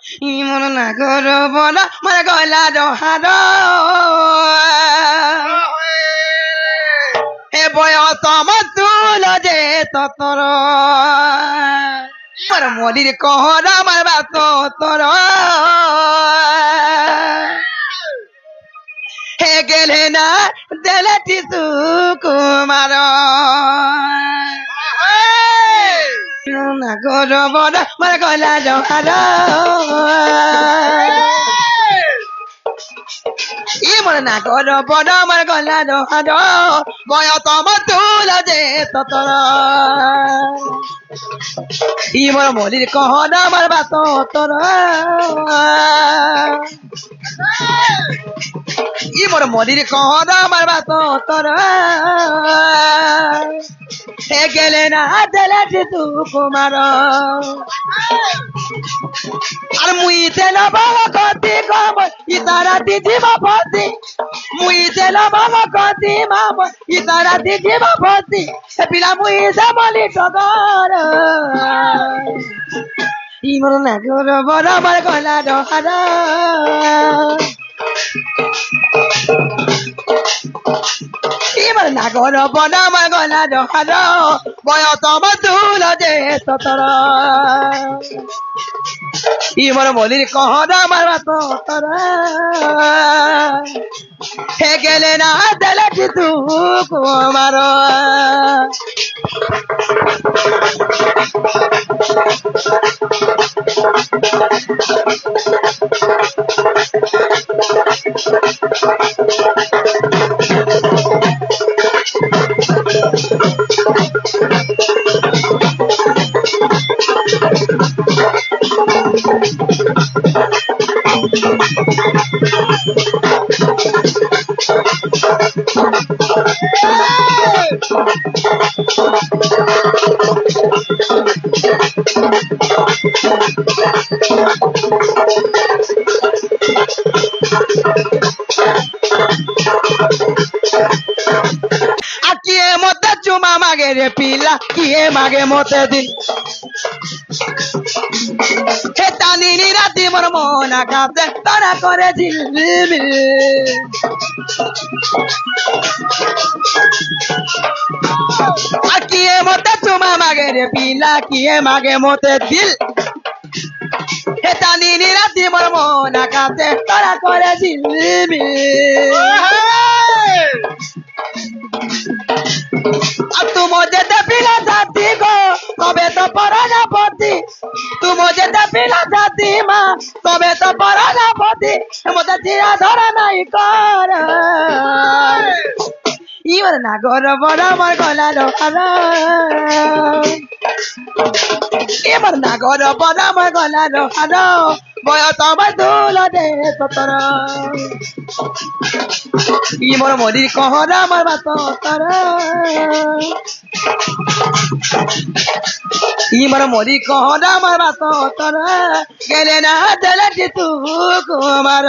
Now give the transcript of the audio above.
ইমন না করব না আমার গলা ডহার হে বয়স আমার তুল যে ততর আমার মলির কহর আমার বাত তর হে গেলে না দেলে টিসু কুমার না করব না আমার গলা ডহার ইমন না করব না আমার গলা ডহার বয়স আমার তুল যে ততর ইমন মলির কহর আমার বাত তর ইমর মলির কহর আমার বাত তর হে গেলে না দেলে টিসু কুমার আর মুই তেল বাবা কতি কম ইতারা দিদি বাপতি মুই তেল বাবা কতি মাম ইতারা দিদি বাপতি পিলা মুই সামলি টগর ইমর না করব না আমার গলা ডহার ইমর না করব না আমার গলা ডহার বয়স আমার তুল যে ততর ইমর মলির কহর আমার বাত তর হে গেলে না দেলে টিসু কুমার কিয়ে মতে চুমা মাগে রে পিলা কিয়ে মাগে মতে দিন হে টানিনি রাতি মোর মন আকাশে তারা করে ঝিলমিল আর কিয়ে মতে চুমা মাগে রে পিলা কিয়ে মাগে মতে দিল হে টানিনি রাতি মোর মন আকাশে তারা করে ঝিলমিল तुम मुझे पिला जाती को कबे तो पराना पति तुम मुझे पिला जाती माँ कबे तो पराना पति मुझे चिरा धरा नहीं कर इवर ना करब ना আমার গলা ডহার এবার না করব না আমার গলা ডহার বয়স আমার তুল যে ততর ইমর মলির কহর আমার বাত তর ইমর মলির কহর আমার বাত তর গেলে না দেলে টিসু কুমার